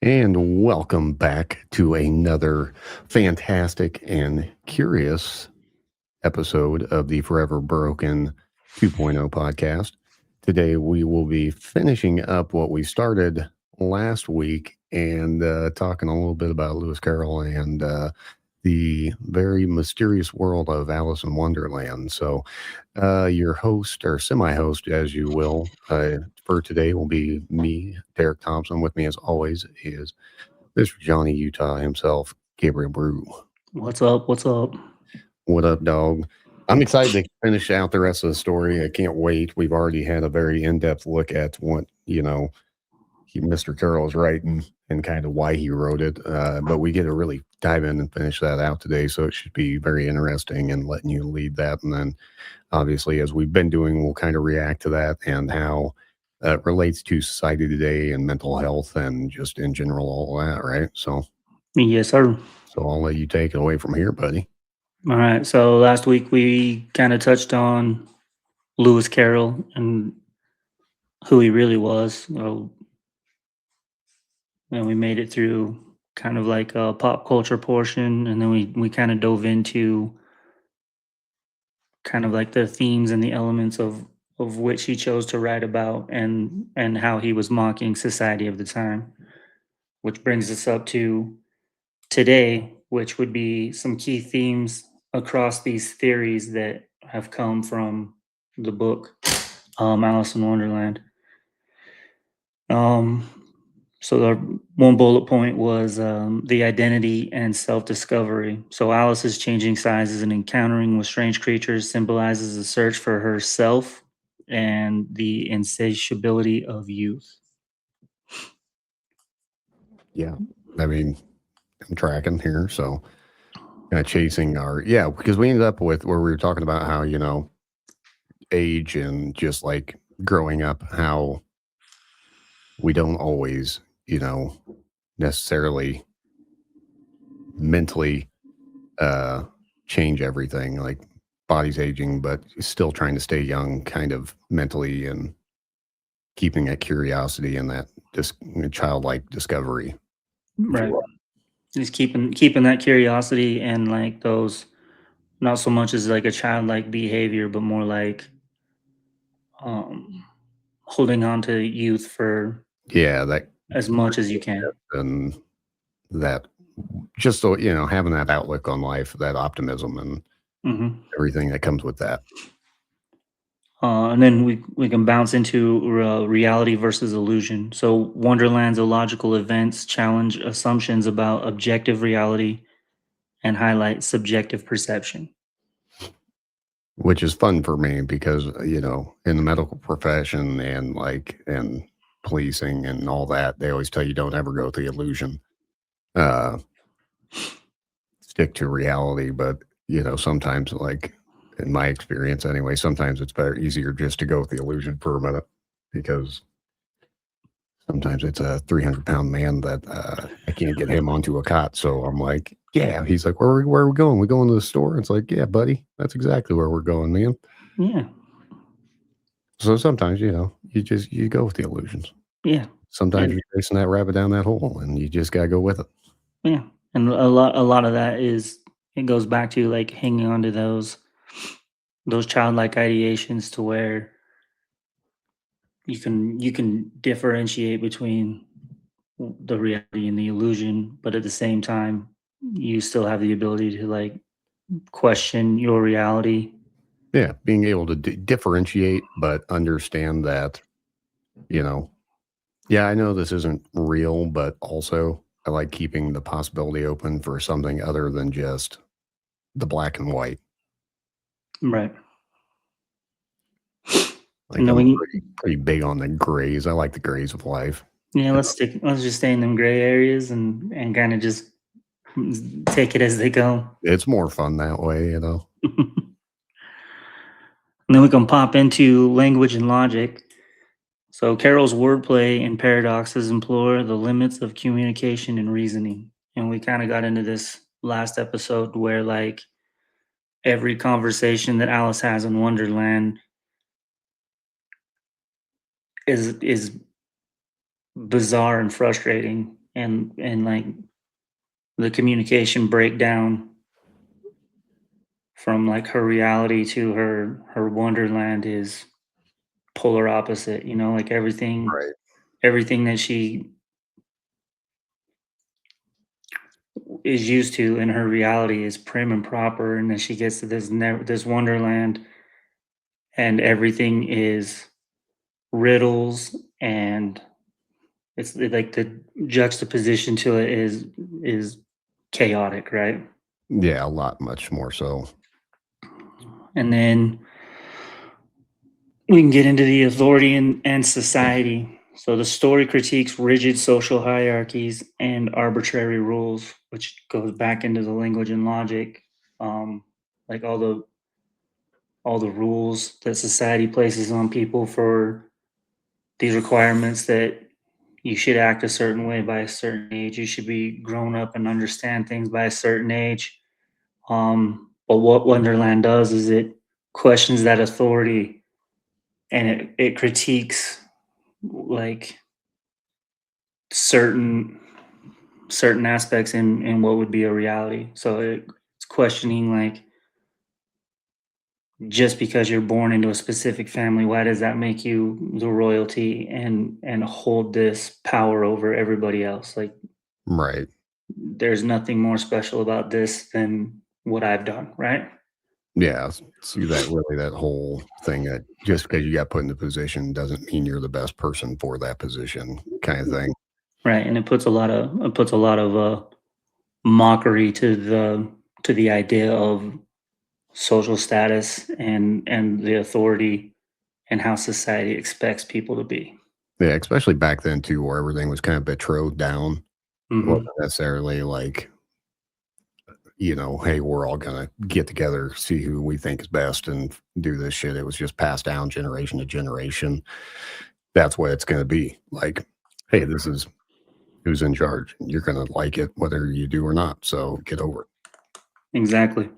And welcome back to another fantastic and curious episode of the Forever Broken 2.0 podcast. Today, we will be finishing up what we started last week and talking a little bit about Lewis Carroll and the very mysterious world of Alice in Wonderland. So, your host or semi host, as you will, for today will be me, Derek Thompson. With me, as always, is Mr. Johnny Utah himself, Gabriel Brew. What's up? What's up? What up, dog? I'm excited to finish out the rest of the story. I can't wait. We've already had a very in depth look at what, Mr. Carroll is writing and kind of why he wrote it. But we get to really dive in and finish that out today. So it should be very interesting and letting you lead that. And then, obviously, as we've been doing, we'll kind of react to that and how it relates to society today and mental health and just in general, all that, right? Yes, sir. So I'll let you take it away from here, buddy. All right. So last week we kind of touched on Lewis Carroll and who he really was. And we made it through kind of like a pop culture portion, and then we kind of dove into kind of like the themes and the elements of which he chose to write about, and how he was mocking society of the time, which brings us up to today, which would be some key themes across these theories that have come from the book Alice in Wonderland. Um, so the one bullet point was the identity and self-discovery. So Alice's changing sizes and encountering with strange creatures symbolizes a search for herself and the insatiability of youth. Yeah. I mean, I'm tracking here. So, kind of chasing because we ended up with where we were talking about how, age and just like growing up, how we don't always, necessarily mentally uh change everything. Like body's aging, but still trying to stay young, kind of mentally, and keeping that curiosity and that just childlike discovery. Right. Just keeping that curiosity and like those, not so much as like a childlike behavior, but more like um holding on to youth for Yeah, that as much as you can. and that just so having that outlook on life, that optimism and Hmm. everything that comes with that. And then we can bounce into reality versus illusion. So Wonderland's illogical events challenge assumptions about objective reality and highlight subjective perception. Which is fun for me because in the medical profession and and policing and all that, they always tell you don't ever go with the illusion. Uh, Stick to reality, but sometimes, like in my experience anyway, sometimes it's better easier just to go with the illusion for a minute because sometimes it's a 300-pound man that I can't get him onto a cot. So I'm like, yeah. He's like, where are we going? We going to the store? It's like, yeah, buddy, that's exactly where we're going, man. Yeah, So sometimes, you go with the illusions. yeah, Sometimes and you're chasing that rabbit down that hole, and you just gotta go with it. yeah, and a lot of that is, it goes back to like hanging on to those childlike ideations to where you can differentiate between the reality and the illusion, but at the same time you still have the ability to like question your reality. Yeah, being able to differentiate, but understand that, you know, yeah, I know this isn't real, but also I like keeping the possibility open for something other than just the black and white. Right. Like And then I'm we, pretty big on the grays. I like the grays of life. yeah, You let's just stay in them gray areas and kind of just take it as they go. It's more fun that way. And then we can pop into language and logic. So Carroll's wordplay and paradoxes implore the limits of communication and reasoning. And we kind of got into this last episode where like every conversation that Alice has in Wonderland is bizarre and frustrating. and like the communication breakdown from like her reality to her wonderland is polar opposite, you know, like Right. everything that she is used to in her reality is prim and proper, and then she gets to this wonderland and everything is riddles, and like the juxtaposition to it is chaotic, right? Yeah, a lot much more so. And then we can get into the authority and society. So the story critiques rigid social hierarchies and arbitrary rules, which goes back into the language and logic, like all the rules that society places on people for these requirements that you should act a certain way by a certain age. You should be grown up and understand things by a certain age. But what Wonderland does is it questions that authority, and it critiques like certain certain aspects in what would be a reality. So it's questioning like, just because you're born into a specific family, why does that make you the royalty and hold this power over everybody else? Like, Right. there's nothing more special about this than what I've done, right? Yeah. See that really that whole thing that just because you got put in the position doesn't mean you're the best person for that position kind of thing. Right, and it puts a lot of mockery to the idea of social status and the authority and how society expects people to be. Yeah, especially back then too, where everything was kind of betrothed down. It wasn't Hmm. necessarily like, hey, we're all gonna get together, see who we think is best, and do this shit. It was just passed down generation to generation. That's what it's gonna be. Like, hey, this is who's in charge. You're gonna like it whether you do or not. So get over it. Exactly.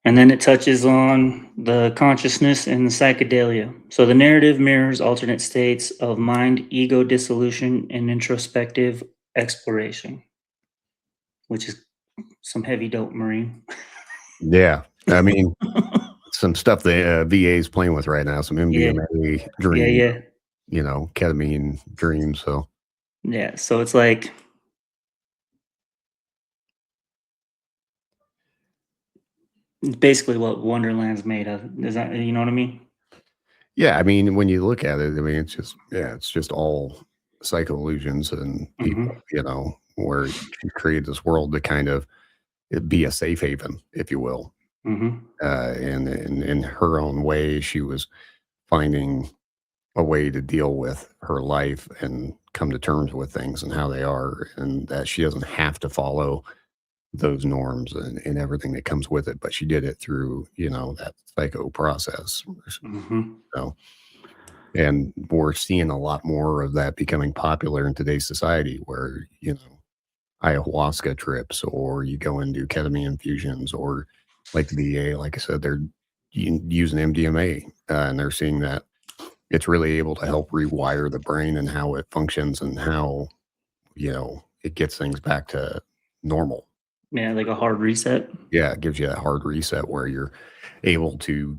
And then it touches on the consciousness and the psychedelia. So the narrative mirrors alternate states of mind, ego dissolution, and introspective exploration, which is some heavy dope, Marine. Yeah. I mean, some stuff the VA is playing with right now, some Yeah, MDMA yeah, dream, yeah, ketamine dreams. So yeah. So it's like it's basically what Wonderland's made of. Is that, you know what I mean? yeah, I mean, when you look at it, I mean, it's just all psycho illusions and people, Hmm. where she created this world to kind of be a safe haven, if you will. Hmm. And in her own way, she was finding a way to deal with her life and come to terms with things and how they are, and that she doesn't have to follow those norms and everything that comes with it. But she did it through, that psycho process. Hmm. So, and we're seeing a lot more of that becoming popular in today's society where, ayahuasca trips or you go and do ketamine infusions or like the VA, like I said, they're using MDMA and they're seeing that it's really able to help rewire the brain and how it functions and how, it gets things back to normal. Yeah, like a hard reset. Yeah, it gives you that hard reset where you're able to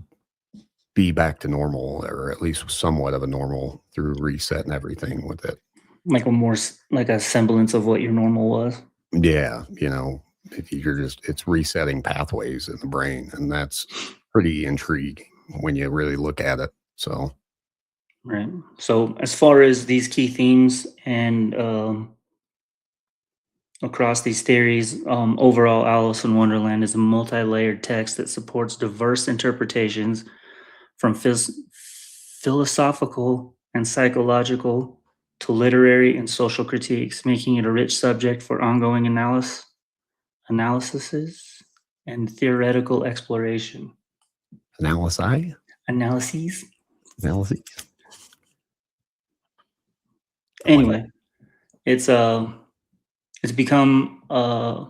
be back to normal or at least somewhat of a normal through reset and everything with it. Like a like a semblance of what your normal was. Yeah, it's resetting pathways in the brain, and that's pretty intriguing when you really look at it. So, Right. So as far as these key themes and across these theories, overall, Alice in Wonderland is a multi-layered text that supports diverse interpretations from philosophical and psychological to literary and social critiques, making it a rich subject for ongoing analysis and theoretical exploration. analysis, Analyses. analysis. I like Anyway, it's it's become a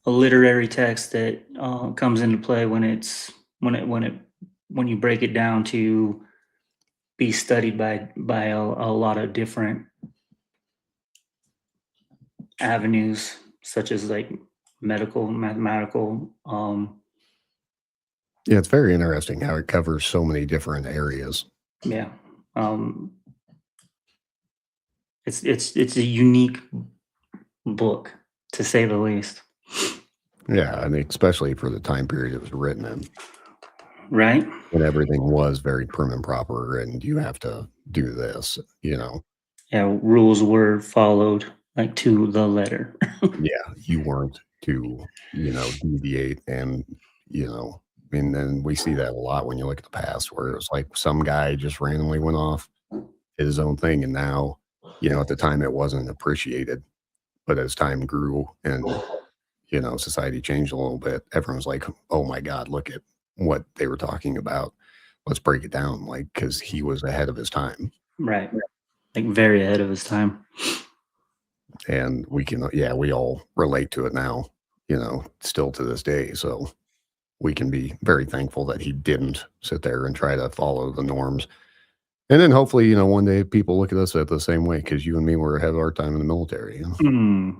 literary text that comes into play when when you break it down to be studied by a lot of different avenues such as like medical, mathematical. Yeah, it's very interesting how it covers so many different areas. Yeah, um, it's a unique book to say the least. Yeah, I mean, especially for the time period it was written in, Right? when everything was very prim and proper, and you have to do this, you know. Yeah, rules were followed like to the letter. Yeah, you weren't to, deviate and, you know, and then we see that a lot when you look at the past where it was like some guy just randomly went off, did his own thing, and now, at the time it wasn't appreciated, but as time grew and, society changed a little bit, everyone's like, "Oh my god, look at what they were talking about. Let's break it down," like, because he was ahead of his time. Right. Like very ahead of his time. And we can, yeah, we all relate to it now, still to this day. So we can be very thankful that he didn't sit there and try to follow the norms. And then hopefully, one day people look at us at the same way because you and me were ahead of our time in the military. Hmm.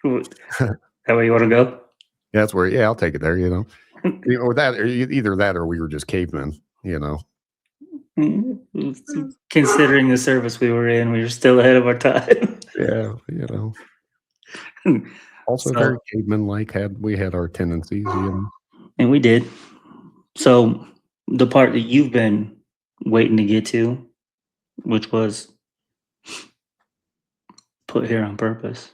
That way you want to go? That's where, yeah, I'll take it there, or that, or either that, or we were just cavemen. Considering the service we were in, we were still ahead of our time. Yeah, also So, very caveman like. We had our tendencies. and we did. So, the part that you've been waiting to get to, which was put here on purpose.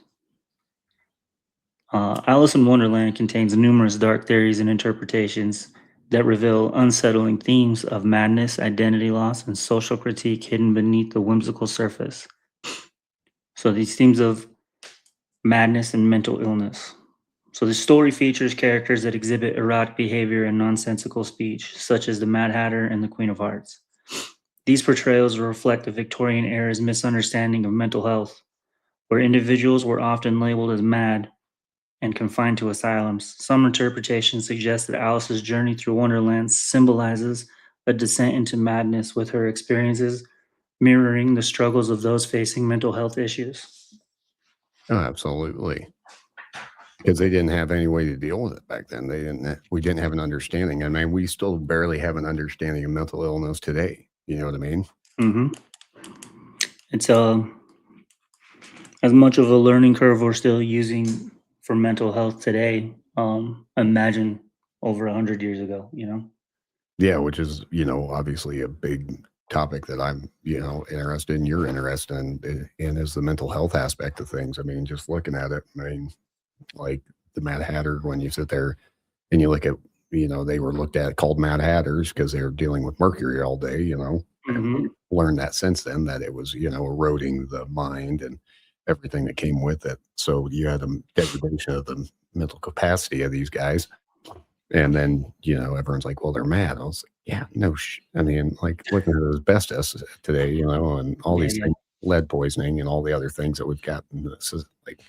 Alice in Wonderland contains numerous dark theories and interpretations that reveal unsettling themes of madness, identity loss, and social critique hidden beneath the whimsical surface. So, these themes of madness and mental illness. So, the story features characters that exhibit erotic behavior and nonsensical speech, such as the Mad Hatter and the Queen of Hearts. These portrayals reflect the Victorian era's misunderstanding of mental health, where individuals were often labeled as mad and confined to asylums. Some interpretations suggest that Alice's journey through Wonderland symbolizes a descent into madness, with her experiences mirroring the struggles of those facing mental health issues. Oh, absolutely. Because they didn't have any way to deal with it back then. We didn't have an understanding. I mean, we still barely have an understanding of mental illness today. You know what I mean? Mm-hmm. It's as much of a learning curve we're still using for mental health today. Imagine over 100 years ago. Yeah, which is, obviously a big topic that I'm, interested in. You're interested in is the mental health aspect of things. I mean, just looking at it, I mean, like the Mad Hatter, when you sit there and you look at, they were looked at called Mad Hatters because they were dealing with mercury all day, and Mm-hmm. we learned that since then that it was, eroding the mind and everything that came with it. So you had a degradation of the mental capacity of these guys. And then, everyone's like, well, they're mad. I was like, yeah, no, I mean, like looking at asbestos today, and all Yeah, these yeah. things, lead poisoning and all the other things that we've got like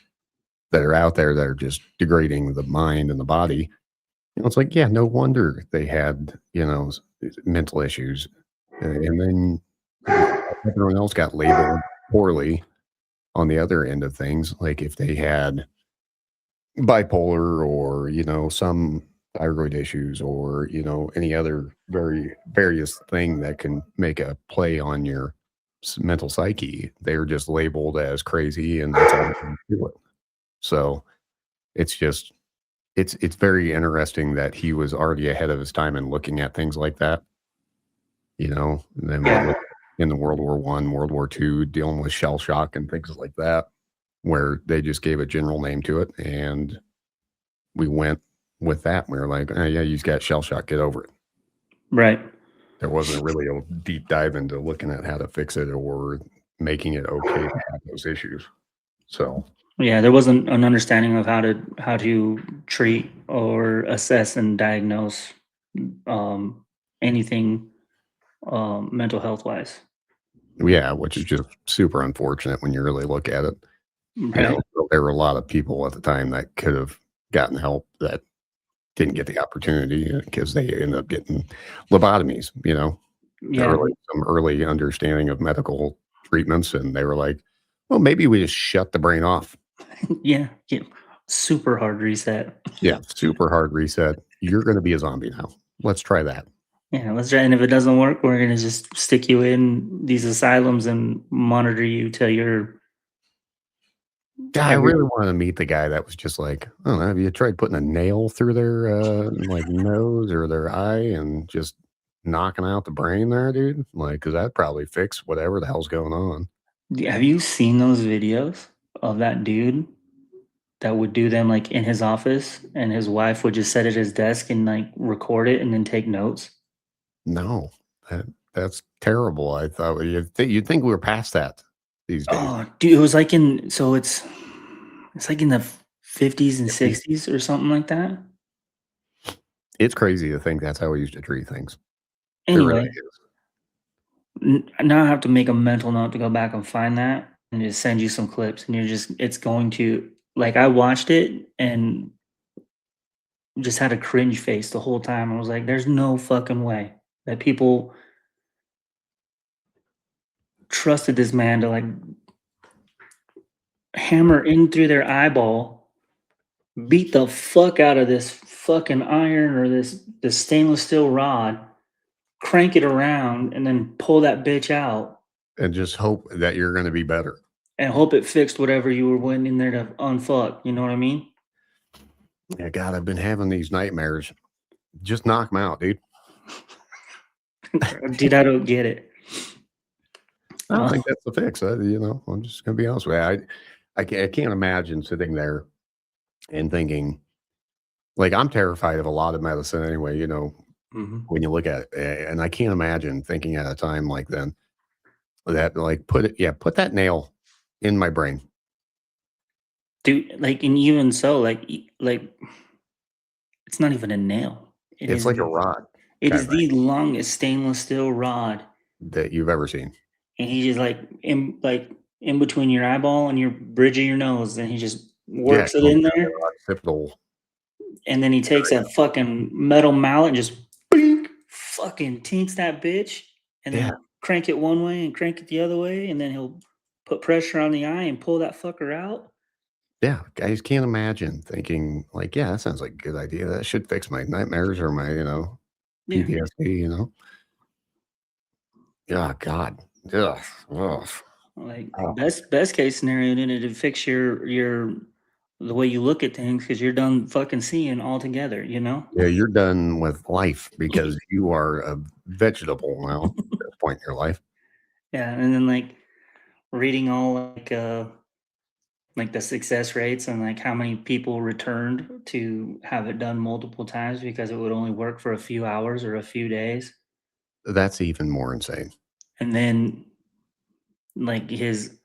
that are out there that are just degrading the mind and the body. It's like, yeah, no wonder they had, mental issues. And then everyone else got labeled poorly on the other end of things. Like if they had bipolar or, some thyroid issues or, any other very various thing that can make a play on your mental psyche, they're just labeled as crazy and that's all they can do it. So it's just, it's very interesting that he was already ahead of his time and looking at things like that, and then we Yeah. look in the World War I, World War II, dealing with shell shock and things like that, where they just gave a general name to it and we went with that. We were like, oh, yeah, you've got shell shock, get over it. Right. There wasn't really a deep dive into looking at how to fix it or making it okay to have those issues. So Yeah, there wasn't an understanding of how to treat or assess and diagnose anything mental health wise. yeah, which is just super unfortunate when you really look at it. Right. So there were a lot of people at the time that could have gotten help that didn't get the opportunity because they ended up getting lobotomies, Yeah. some early understanding of medical treatments. And they were like, well, maybe we just shut the brain off. Yeah, yeah, super hard reset. Yeah, super hard reset. You're going to be a zombie now. Let's try that. Yeah, let's try, and if it doesn't work, we're gonna just stick you in these asylums and monitor you till you're Yeah, I every really wanted to meet the guy that was just like, I don't know, have you tried putting a nail through their like nose or their eye and just knocking out the brain there, dude? Like, because that probably fix whatever the hell's going on. Have you seen those videos of that dude that would do them, like, in his office, and his wife would just sit at his desk and, like, record it and then take notes? No, that's terrible. I thought you'd think we were past that these days. Oh, dude, it was like in so it's like in the 50s and 50s. 60s or something like that? It's crazy to think that's how we used to treat things. It really Anyway, is. now I have to make a mental note to go back and find that and just send you some clips, and it's going to, like, I watched it and just had a cringe face the whole time. I was like, "There's no fucking way that people trusted this man to, like, hammer in through their eyeball, beat the fuck out of this fucking iron or this stainless steel rod, crank it around, and then pull that bitch out And just hope that you're going to be better. and hope it fixed whatever you were went in there to unfuck." You know what I mean? Yeah, God, I've been having these nightmares. Just knock them out, dude. Dude, I don't get it. I don't Uh, think that's the fix. I'm just going to be honest with you. I can't imagine sitting there and thinking, like, I'm terrified of a lot of medicine anyway, mhm. when you look at it. And I can't imagine thinking at a time like then that, like, put that nail in my brain. Dude, like, and even so, like, like, it's not even a nail. It's like a rod It kind is of thing the longest stainless steel rod, that you've ever seen. and he just, like, in between your eyeball and your bridge of your nose, and he just Yeah, works it going in down there, the occipital. and then he takes a fucking metal mallet and just bink, fucking tinks that bitch, and then Yeah, he'll crank it one way and crank it the other way, and then he'll put pressure on the eye and pull that fucker out. yeah. I just can't imagine thinking like, yeah, that sounds like a good idea. That should fix my nightmares or my, Yeah. PTSD. Yeah, God. Ugh, ugh. Like, Oh. best case scenario, then it'd fix your the way you look at things because 'cause you're done fucking seeing altogether, you know? Yeah, you're done with life because you are a vegetable now at this point in your life. Yeah, and then, like, reading all, like, the success rates and, like, how many people returned to have it done multiple times because it would only work for a few hours or a few days, That's even more insane. and then, like, his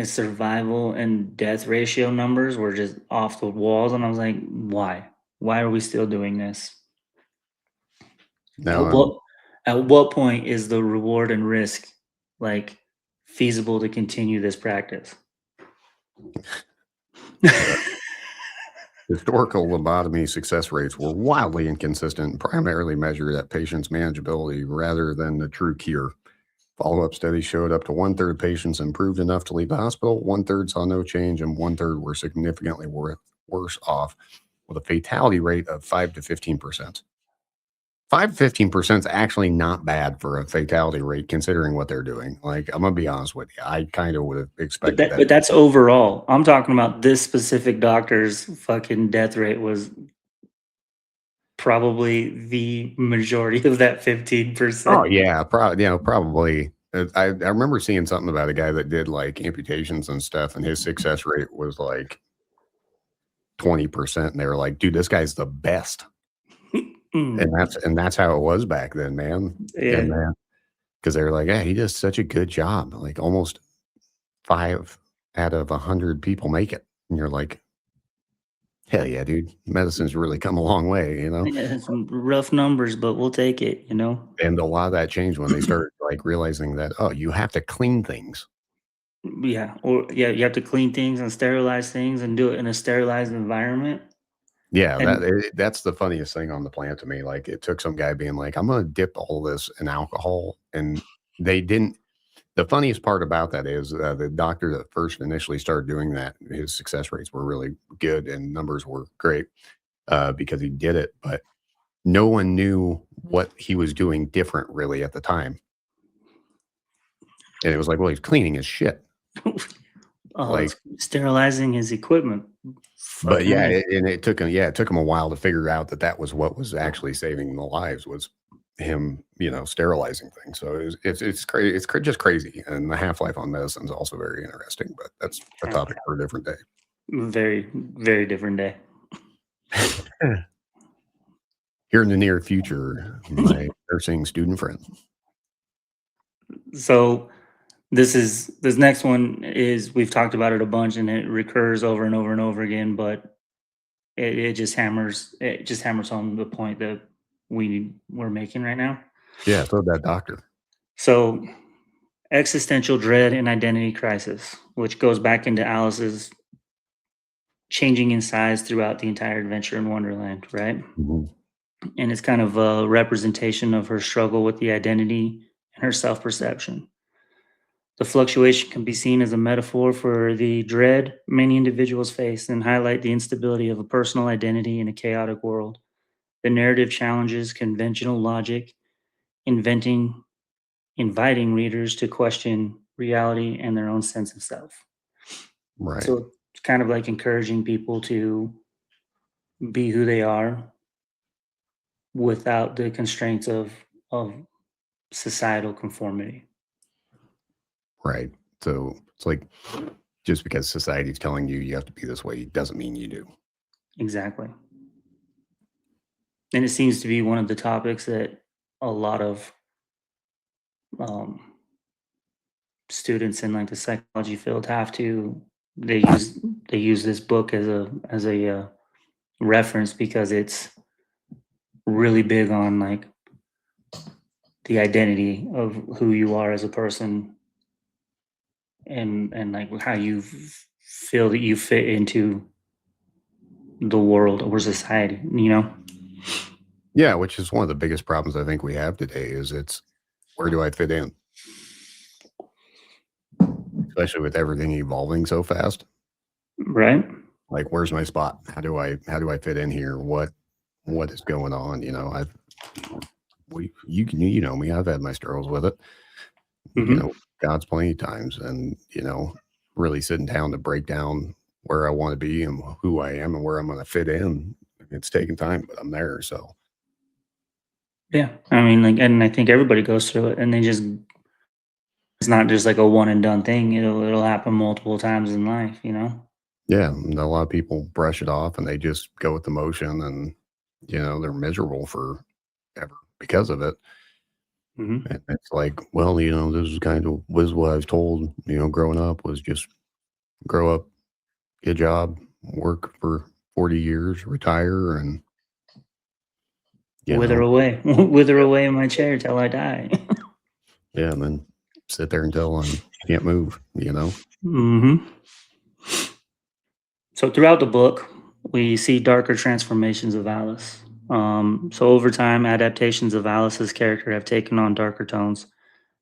survival and death ratio numbers were just off the walls, and I was like, "Why? Why are we still doing this?" At Now, what at what point is the reward and risk, like, feasible to continue this practice? historical lobotomy success rates were wildly inconsistent, primarily measured at patients' manageability rather than the true cure. Follow-up studies showed up to one-third of patients improved enough to leave the hospital, one-third saw no change, and one-third were significantly worse off, with a fatality rate of 5 to 15%. 5 to 15% is actually not bad for a fatality rate considering what they're doing. Like, I'm gonna be honest with you. I kind of would have expected that. But that's overall. I'm talking about this specific doctor's fucking death rate was probably the majority of that Oh 15%. yeah, probably. I remember seeing something about a guy that did like amputations and stuff, and his success rate was like 20%. And they were like, dude, this guy's the best. And Mm, that's how it was back then, man. And yeah. man, because they were like, yeah, he does such a good job. Like almost 5 out of 100 people make it. And you're like, hell yeah, dude. Medicine's really come a long way. Yeah, some rough numbers, but we'll take it, you know? And a lot of that changed when they started like realizing that, oh, you have to clean things. Yeah, or yeah, you have to clean things and sterilize things and do it in a sterilized environment, Yeah, and that's the funniest thing on the planet to me. Like, it took some guy being like, "I'm gonna dip all this in alcohol," and they didn't The funniest part about that is the doctor that first initially started doing that, his success rates were really good and numbers were great because he did it. But no one knew what he was doing different really at the time. And it was like, well, he's cleaning his shit. Like, Sterilizing his equipment. but Fucking yeah, A. and it took him a while to figure out that that was what was actually saving the lives was him, sterilizing things. So it's crazy. It's just crazy. And the half life on medicine is also very interesting, but that's a topic for a different day. Very, very different day. Here in the near future, my nursing student friend. So this next one is, we've talked about it a bunch and it recurs over and over and over again, but it just hammers home the point that we're making right now. Yeah, so that doctor. So existential dread and identity crisis, which goes back into Alice's changing in size throughout the entire adventure in Wonderland, right? Mhm. And it's kind of a representation of her struggle with the identity and her self perception. The fluctuation can be seen as a metaphor for the dread many individuals face and highlight the instability of a personal identity in a chaotic world. The narrative challenges conventional logic, inventing, inviting readers to question reality and their own sense of self. Right, So it's kind of like encouraging people to be who they are without the constraints of societal conformity. right. So it's like just because society's telling you you have to be this way doesn't mean you do. Exactly. And it seems to be one of the topics that a lot of um, students in like the psychology field have to they use this book as a reference because it's really big on like the identity of who you are as a person and like how you feel that you fit into the world or society, you know? Yeah, which is one of the biggest problems I think we have today is it's where do I fit in? Especially with everything evolving so fast. Right? Like, where's my spot? How do I fit in here? What is going on? You know me, I've had my struggles with it. Hmm. God's plenty of times and, really sitting down to break down where I want to be and who I am and where I'm going to fit in. It's taking time, but I'm there. So Yeah. I mean, like, and I think everybody goes through it and it's not just like a one and done thing. It'll happen multiple times in life, you know? yeah, and a lot of people brush it off and they just go with the motion and, they're miserable forever because of it. Hmm. And it's like, well, this is kind of was what I was told, growing up was just grow up, get a job, work for 40 years, retire, and, you Wither know, away, wither away in my chair till I die. yeah, and then sit there until I can't move. Hmm. So throughout the book, we see darker transformations of Alice. So over time, adaptations of Alice's character have taken on darker tones,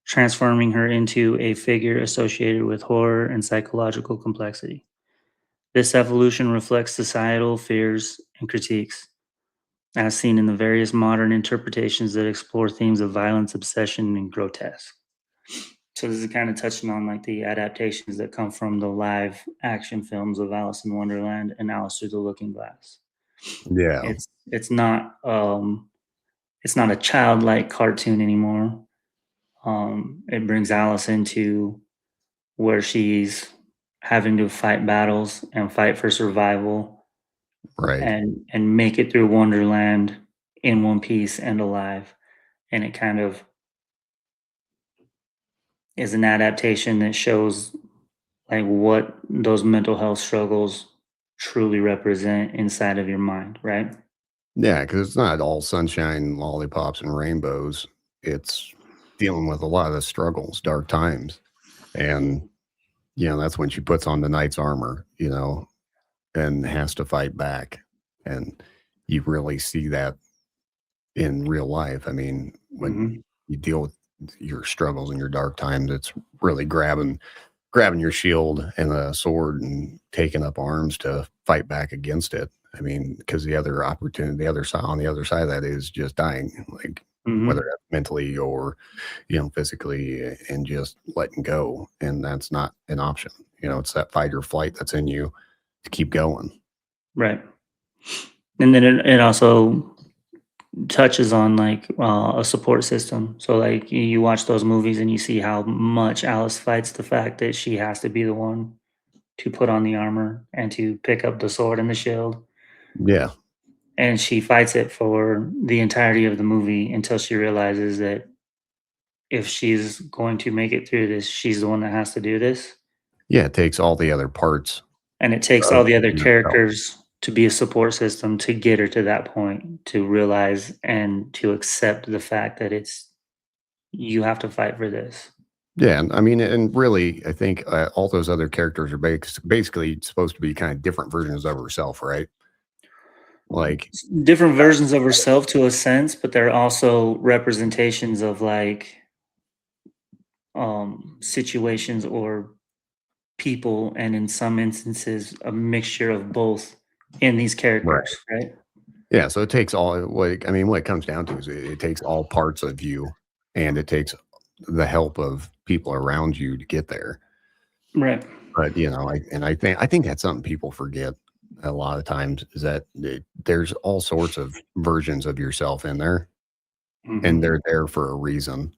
transforming her into a figure associated with horror and psychological complexity. This evolution reflects societal fears and critiques, as seen in the various modern interpretations that explore themes of violence, obsession, and grotesque. So this is kind of touching on like the adaptations that come from the live action films of Alice in Wonderland and Alice Through the Looking Glass. Yeah, It's not a childlike cartoon anymore. It brings Alice into where she's having to fight battles and fight for survival right. and make it through Wonderland in one piece and alive. And it kind of is an adaptation that shows like what those mental health struggles truly represent inside of your mind, right? Yeah, because it's not all sunshine, lollipops, and rainbows. It's dealing with a lot of struggles, dark times. And, that's when she puts on the knight's armor, and has to fight back. And you really see that in real life. I mean, when Hmm. you deal with your struggles and your dark times. It's really grabbing your shield and a sword and taking up arms to fight back against it. I mean, because the other opportunity, the other side on the other side of that is just dying, like whether Hmm. that's mentally or physically, and just letting go. And that's not an option. It's that fight or flight that's in you to keep going. Right. And then it also touches on like a support system. So like you watch those movies and you see how much Alice fights the fact that she has to be the one to put on the armor and to pick up the sword and the shield. Yeah. And she fights it for the entirety of the movie until she realizes that if she's going to make it through this, she's the one that has to do this. Yeah. It takes all the other parts And it takes of all the other yourself. characters to be a support system to get her to that point, to realize and to accept the fact that it's you have to fight for this. Yeah, and I mean, and really, I think all those other characters are basically supposed to be kind of different versions of herself, right? Like, Different versions of herself to a sense, but they're also representations of like situations or people, and in some instances, a mixture of both in these right. characters, right? Yeah, so it takes all, like, I mean, what it comes down to is it takes all parts of you, and it takes the help of people around you to get there. Right. But I think that's something people forget a lot of times is that there's all sorts of versions of yourself in there, and Hmm. they're there for a reason.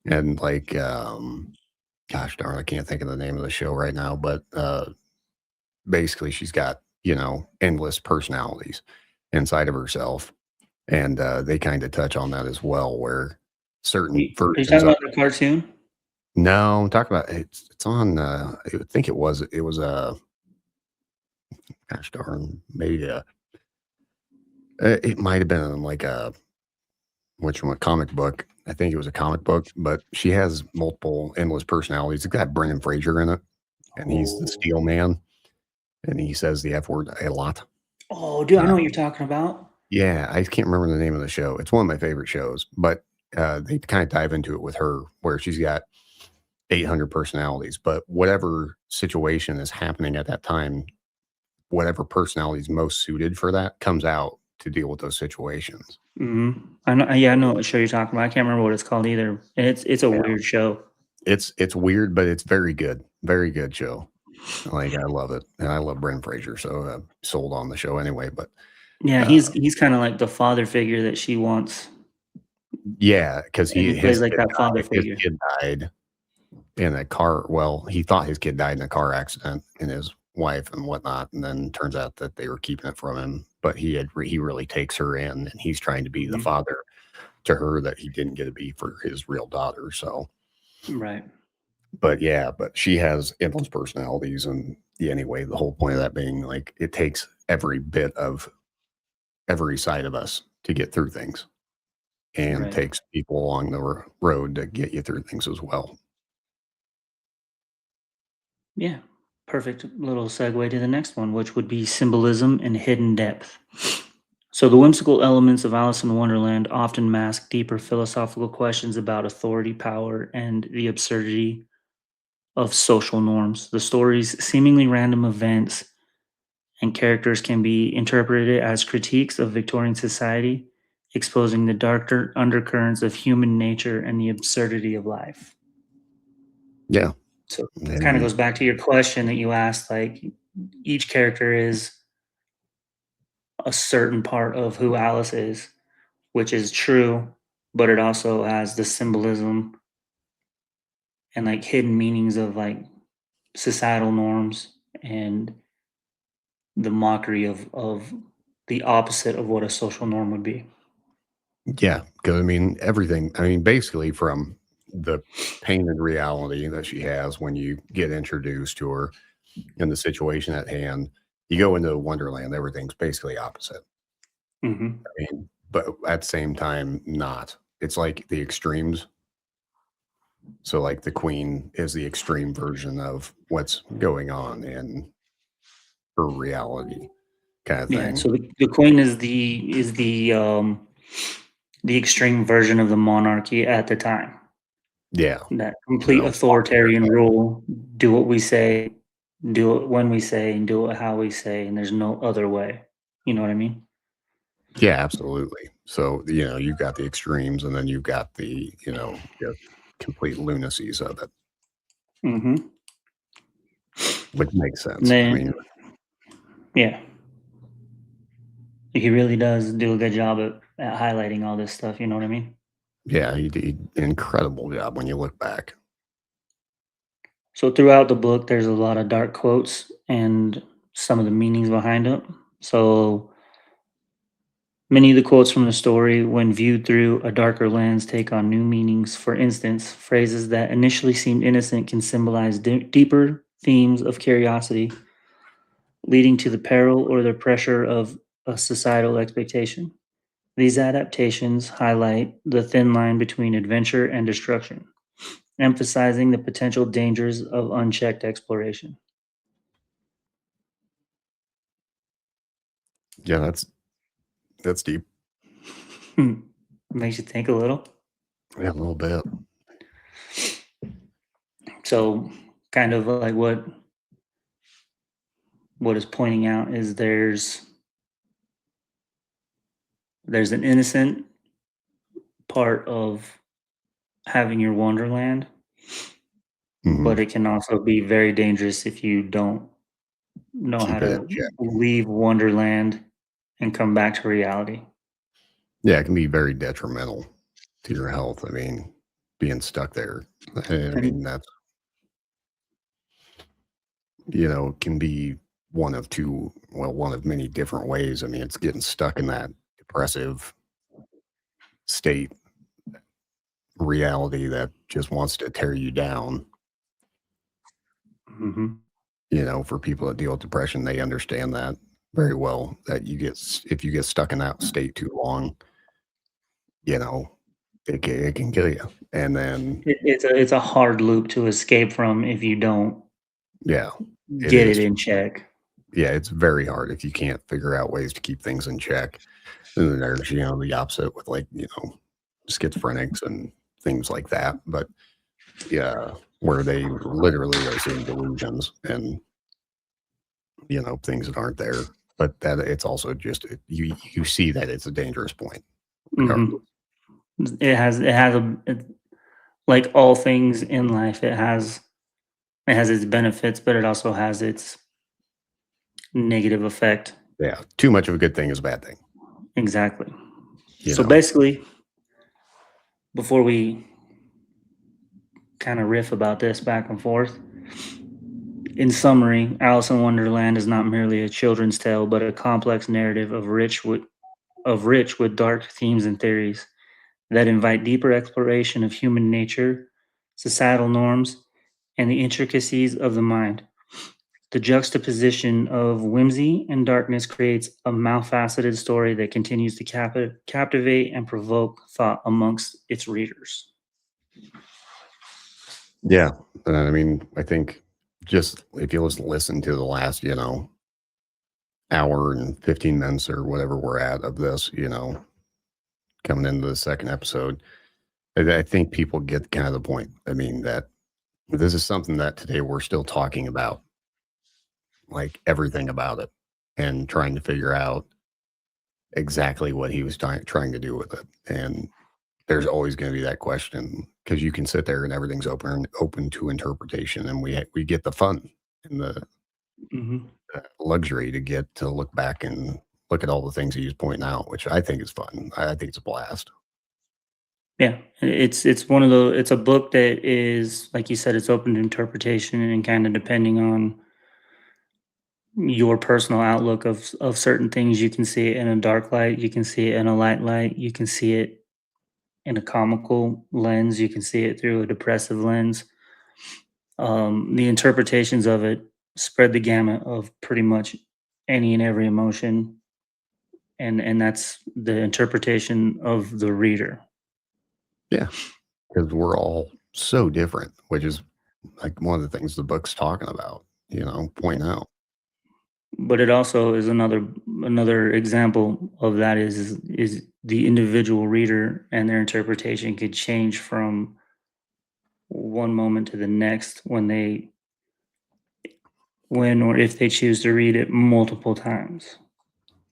And like, gosh darn, I can't think of the name of the show right now, but basically she's got, endless personalities inside of herself. And they kind of touch on that as well, where certain Are you versions talking of about the cartoon? no, talk about it's on I would think it was gosh darn, maybe it might have been like a which one comic book. I think it was a comic book, but she has multiple endless personalities. It's got Brendan Fraser in it, and he's the Oh, Steel Man, and he says the F word a lot. oh, dude, I Uh, know what you're talking about. yeah, I can't remember the name of the show. It's one of my favorite shows, but they kind of dive into it with her where she's got 800 personalities, but whatever situation is happening at that time, whatever personality is most suited for that comes out to deal with those situations. I know. Yeah, I know what show you're talking about. I can't remember what it's called either. And it's a Yeah. weird show. It's weird, but it's very good. Very good show. Like I love it, and I love Brendan Fraser, so sold on the show anyway. But Yeah, uh, he's kind of like the father figure that she wants, yeah, because and he plays like that father his figure. kid died in a car. Well, he thought his kid died in a car accident, and his wife and whatnot, and then turns out that they were keeping it from him. But he really takes her in, and he's trying to be the Mhm. father to her that he didn't get to be for his real daughter. So, Right. but yeah, but she has endless personalities, and yeah, anyway, the whole point of that being like it takes every bit of every side of us to get through things, and Right. takes people along the road to get you through things as well. Yeah. Perfect little segue to the next one, which would be symbolism and hidden depth. So, the whimsical elements of Alice in Wonderland often mask deeper philosophical questions about authority, power, and the absurdity of social norms. The story's seemingly random events and characters can be interpreted as critiques of Victorian society, exposing the darker undercurrents of human nature and the absurdity of life. Yeah, So it kind of and goes back to your question that you asked, like each character is a certain part of who Alice is, which is true, but it also has the symbolism and like hidden meanings of like societal norms and the mockery of the opposite of what a social norm would be. yeah, because I mean everything. I mean, basically from the painted reality that she has when you get introduced to her in the situation at hand, you go into Wonderland, everything's basically opposite. Hmm. I mean, but at the same time, not. It's like the extremes. So, like, the queen is the extreme version of what's going on in her reality, kind of Yeah. thing. So the queen is the extreme version of the monarchy at the time. Yeah. that complete Walk the authoritarian talk. rule, do what we say, do it when we say, and do it how we say, and there's no other way. You know what I mean? Yeah, absolutely. So, you've got the extremes and then you've got the, just complete lunacies of it, Mhm. which makes And sense. I mean, then yeah, he really does do a good job at highlighting all this stuff, you know what I mean? yeah, he did an incredible job when you look back. So throughout the book, there's a lot of dark quotes and some of the meanings behind it. So many of the quotes from the story, when viewed through a darker lens, take on new meanings. For instance, phrases that initially seemed innocent can symbolize deeper themes of curiosity, leading to the peril or the pressure of a societal expectation. These adaptations highlight the thin line between adventure and destruction, emphasizing the potential dangers of unchecked exploration. Yeah, that's deep. Makes you think a little. Yeah, a little bit. So, kind of like what is pointing out is there's an innocent part of having your wonderland, Hmm. but it can also be very dangerous if you don't know how Keep it in to check. leave wonderland and come back to reality. Yeah, it can be very detrimental to your health. I mean, being stuck there. I And mean, that's, can be one of many different ways. I mean, it's getting stuck in that depressive state reality that just wants to tear you down. mhm, For people that deal with depression, they understand that very well. That if you get stuck in that state too long, you know, it can kill you. And then, it's a hard loop to escape from if you don't yeah, it get it is. in check. Yeah, it's very hard if you can't figure out ways to keep things in check. And then there's, the opposite with like, schizophrenics and things like that. But yeah, where they literally are seeing delusions and, things that aren't there. But that it's also just you see that it's a dangerous point regardless. Mhm. It has like all things in life, it has its benefits, but it also has its negative effect. Yeah, too much of a good thing is a bad thing, Exactly. you So know? basically, before we kind of riff about this back and forth, in summary, Alice in Wonderland is not merely a children's tale, but a complex narrative of rich with dark themes and theories that invite deeper exploration of human nature, societal norms, and the intricacies of the mind. The juxtaposition of whimsy and darkness creates a multifaceted story that continues to captivate and provoke thought amongst its readers. Yeah, I mean, I think just if you just listen to the last, hour and 15 minutes or whatever we're at of this, coming into the second episode, I think people get kind of the point. I mean, that this is something that today we're still talking about, like everything about it, and trying to figure out exactly what he was trying to do with it. And there's always going to be that question because you can sit there and everything's open to interpretation, and we get the fun and the Mhm. luxury to get to look back and look at all the things he was pointing out, which I think is fun. I think it's a blast. Yeah, it's a book that is, like you said, it's open to interpretation and kind of depending on your personal outlook of certain things. You can see it in a dark light, you can see it in a light light, you can see it in a comical lens, you can see it through a depressive lens. The interpretations of it spread the gamut of pretty much any and every emotion, and that's the interpretation of the reader. Yeah, because we're all so different, which is like one of the things the book's talking about. Point out. But it also is another example of that is the individual reader and their interpretation could change from one moment to the next when or if they choose to read it multiple times.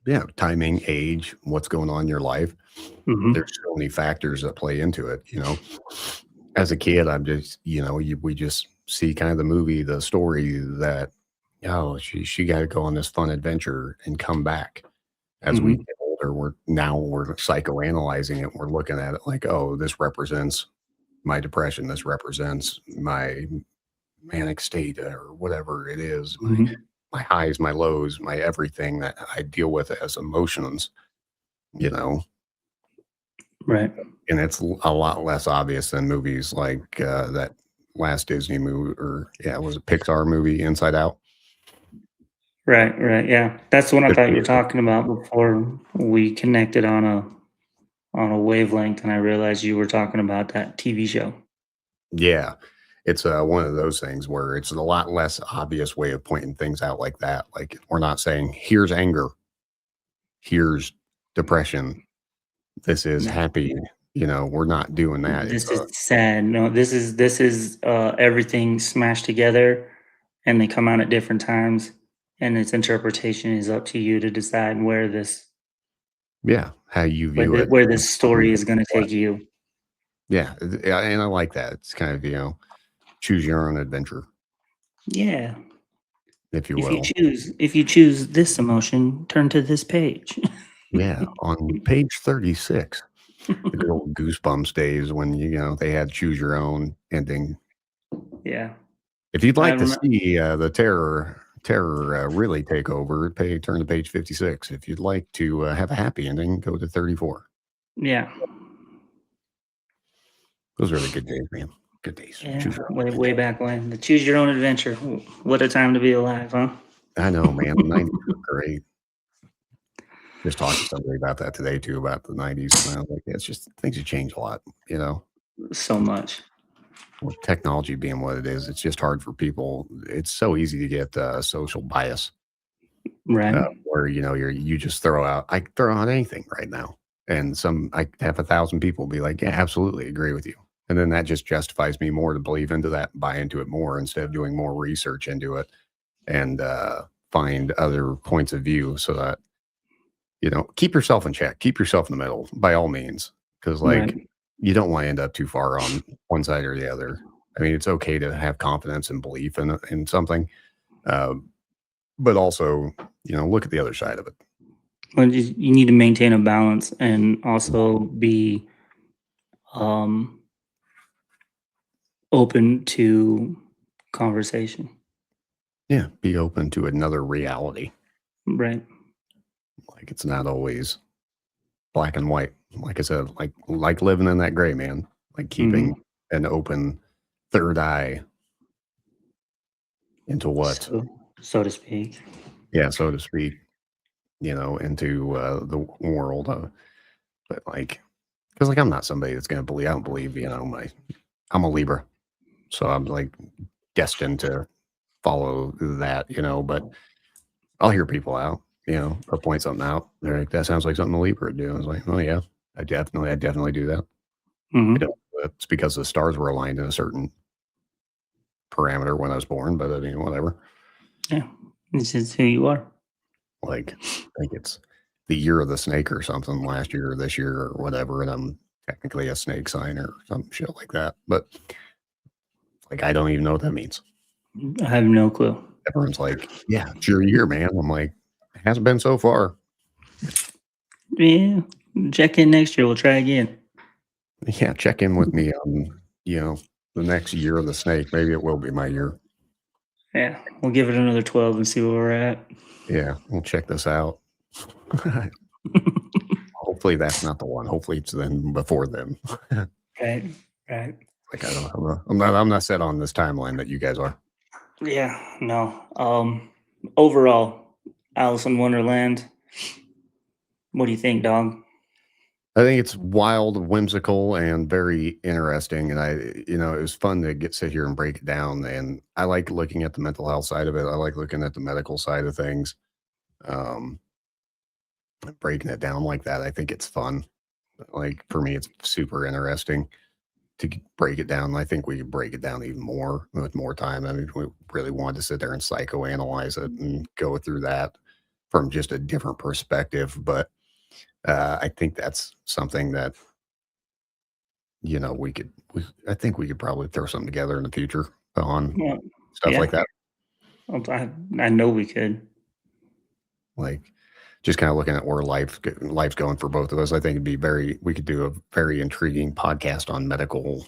Yeah, timing, age, what's going on in your life. Hmm. There's so many factors that play into it, you know. As a kid, I'm just, we just see kind of the movie, the story that, oh, she got to go on this fun adventure and come back. As we Hmm. get older, we're psychoanalyzing it. We're looking at it like, oh, this represents my depression. This represents my manic state or whatever it is. Hmm. My highs, my lows, my everything that I deal with as emotions. You know, Right. and it's a lot less obvious than movies like that last Disney movie, or yeah, it was a Pixar movie, Inside Out. Right. Right. Yeah. That's what I Good thought for you were you. talking about before we connected on a wavelength, and I realized you were talking about that TV show. Yeah, it's one of those things where it's a lot less obvious way of pointing things out like that. Like we're not saying here's anger, here's depression, this is No, happy. We're not doing that. It's this is sad. No, this is everything smashed together, and they come out at different times, and its interpretation is up to you to decide yeah, how you view it. where And this story is going to take you. yeah, yeah, and I like that. It's kind of choose your own adventure, Yeah. if you will. If you choose this emotion, turn to this page. Yeah, on page 36, the good old Goosebumps days when they had choose your own ending. Yeah. If you'd I like to remember. see the terror really take over, turn to page 56. If you'd like to have a happy ending, go to 34. Yeah. Those are the good days, man. Good days. Yeah. Choose your own Way adventure. back when. The choose your own adventure. What a time to be alive, huh? I know, man. The 90s were great. Just talked to somebody about that today too, about the 90s. And I was like, yeah, it's just things have changed a lot, So much. with technology being what it is. It's just hard for people. It's so easy to get social bias Right. where, you just I throw out anything right now. And I have 1,000 people be like, yeah, absolutely agree with you. And then that just justifies me more to believe into that, buy into it more instead of doing more research into it and find other points of view so that keep yourself in check, keep yourself in the middle by all means, because like Right. you don't want to end up too far on one side or the other. I mean, it's okay to have confidence and belief in something, uh, but also look at the other side of it. But you need to maintain a balance and also be um, open to conversation. Yeah, be open to another reality. Right. Like it's not always black and white. Like I said, like living in that gray, man. Like keeping Hmm. an open third eye into what, So, so to speak. yeah, so to speak, into the world. But like, because like I'm not somebody that's going to believe. I don't believe I'm a Libra, so I'm like destined to follow that. But I'll hear people out. They'll point something out. They're like, "That sounds like something a Libra would do." I was like, "Oh yeah, I definitely do that." I Hmm. don't. It's because the stars were aligned in a certain parameter when I was born. But I mean, whatever. Yeah. This is who you are. Like, I think it's the year of the snake or something last year or this year or whatever, and I'm technically a snake sign or some shit like that. But like, I don't even know what that means. I have no clue. Everyone's like, "Yeah, it's your year, man." I'm like, "It hasn't been so far." Yeah. Check in next year. We'll try again. Yeah, check in with me on, the next year of the snake. Maybe it will be my year. Yeah. We'll give it another 12 and see where we're at. Yeah, we'll check this out. Hopefully that's not the one. Hopefully it's then before then. Right. Right. Like I don't know. I'm not set on this timeline that you guys are. Yeah. No. Overall, Alice in Wonderland. What do you think, dog? I think it's wild, whimsical, and very interesting. And it was fun to sit here and break it down. And I like looking at the mental health side of it. I like looking at the medical side of things. Um, breaking it down like that, I think it's fun. Like for me, it's super interesting break it down. I think we could break it down even more with more time. I mean, if we really wanted to sit there and psychoanalyze it and go through that from just a different perspective. But I think that's something that I think we could probably throw something together in the future on Well, stuff like yeah, that. I know we could. Like just kind of looking at where life's going for both of us. I think we could do a very intriguing podcast on medical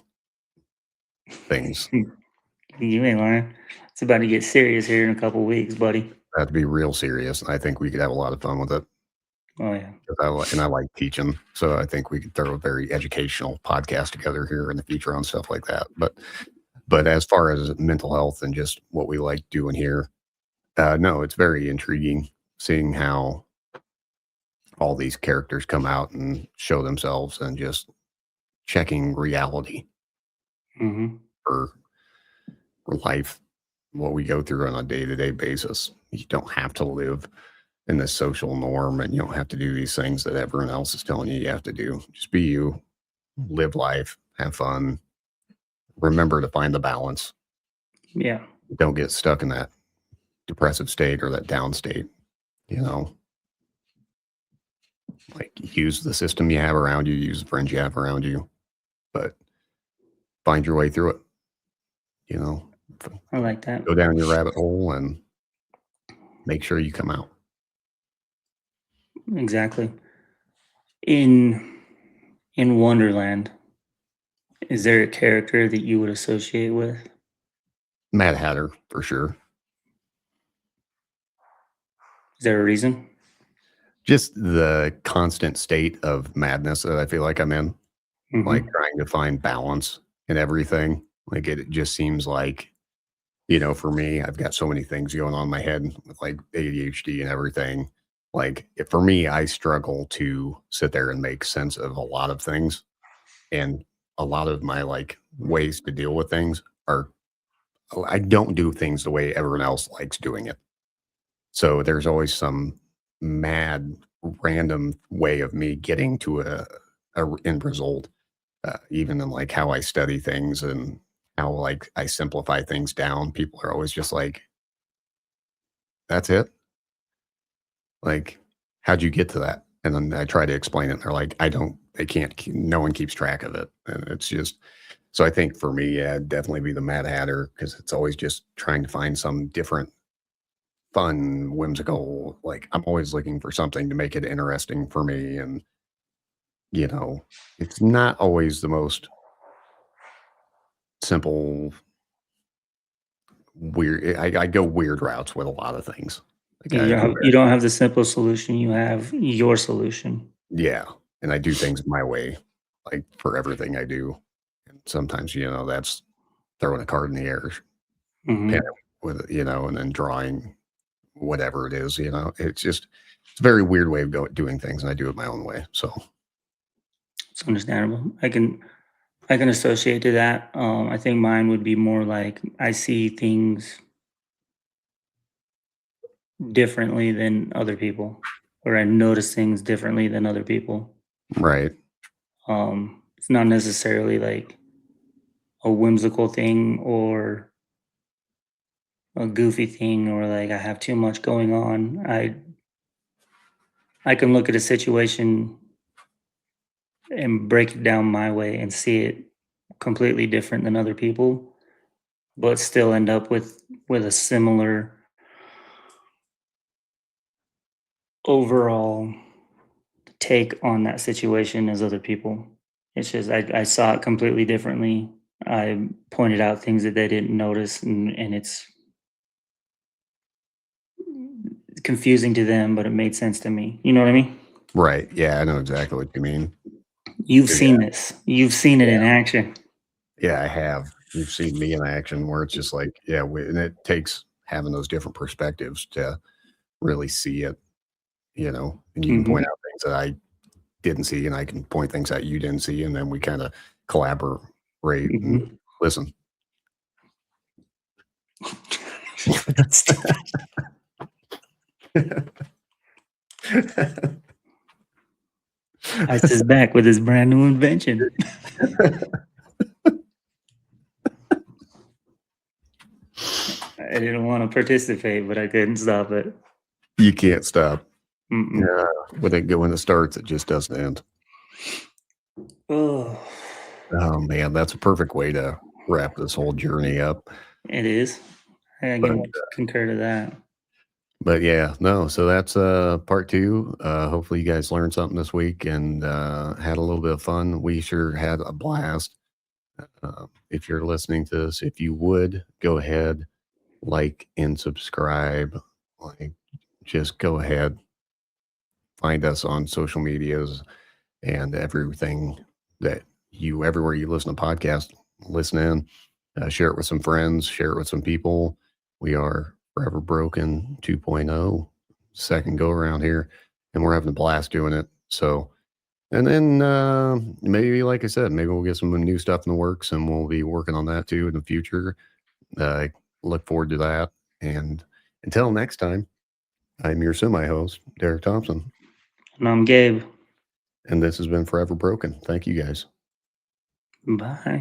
things. You ain't lying. It's about to get serious here in a couple weeks, buddy. That'd be real serious. I think we could have a lot of fun with it. Oh yeah. 'Cause I like teaching, so I think we could throw a very educational podcast together here in the future on stuff like that. But as far as mental health and just what we like doing here, no, it's very intriguing seeing how all these characters come out and show themselves and just checking reality Hmm. for life, what we go through on a day-to-day basis. You don't have to live in the social norm, and you don't have to do these things that everyone else is telling you have to do. Just be you, live life, have fun. Remember to find the balance. Yeah. Don't get stuck in that depressive state or that down state. You know, like use the system you have around you, use the friends you have around you, but find your way through it. You know, I like that. go down your rabbit hole and make sure you come out. Exactly. In Wonderland, is there a character that you would associate with? Mad Hatter for sure. Is there a reason? Just the constant state of madness that I feel like I'm in, like Hmm. trying to find balance in everything. Like it just seems like, for me, I've got so many things going on in my head with like ADHD and everything. Like for me, I struggle to sit there and make sense of a lot of things. And a lot of my like ways to deal with things are, I don't do things the way everyone else likes doing it. So there's always some mad random way of me getting to a end result, even in like how I study things and how like I simplify things down. People are always just like, "That's it? Like, how'd you get to that?" And then I try to explain it. And they're like, "I don't. They can't. No one keeps track of it." And it's just so. I think for me, yeah, it'd definitely be the Mad Hatter because it's always just trying to find some different fun, whimsical. Like I'm always looking for something to make it interesting for me, and you know, it's not always the most simple, weird. I go weird routes with a lot of things. Like I do, You don't have the simple solution. You have your solution. yeah, and I do things my way, like for everything I do. And sometimes, that's throwing a card in the air, pen Hmm. it with it, and then drawing whatever it is. It's a very weird way of doing things, and I do it my own way. So It's understandable. I can associate to that. I think mine would be more like I see things differently than other people, or I notice things differently than other people. right, It's not necessarily like a whimsical thing or a goofy thing or like I have too much going on. I can look at a situation and break it down my way and see it completely different than other people, but still end up with a similar overall take on that situation as other people. It's just I saw it completely differently. I pointed out things that they didn't notice, and it's confusing to them, but it made sense to me. You know what I mean? right. Yeah, I know exactly what you mean. You've 'Cause, seen this. You've seen it yeah, in action. yeah, I have. You've seen me in action where it's just like, yeah, and it takes having those different perspectives to really see it, and you can point Mhm, out things that I didn't see, and I can point things out you didn't see, and then we kind of collaborate and mhm. listen. That's stupid. Ice is back with his brand new invention. I didn't want to participate, but I couldn't stop it. You can't stop. Mm-mm. When it starts, it just doesn't end. Oh, Oh man, that's a perfect way to wrap this whole journey up. it is. I But can concur to that. But yeah, no. So that's part two. Hopefully, you guys learned something this week and had a little bit of fun. We sure had a blast. If you're listening to this, if you would go ahead, like and subscribe, like just go ahead, find us on social medias and everything that everywhere you listen to podcasts, listen in, share it with some friends, share it with some people. We are Forever Broken 2.0, second go around here, and we're having a blast doing it. So, and then maybe, like I said, maybe we'll get some new stuff in the works, and we'll be working on that too in the future. Look forward to that. And until next time, I'm your semi-host, Derek Thompson, And I'm Gabe. and this has been Forever Broken. Thank you guys. Bye.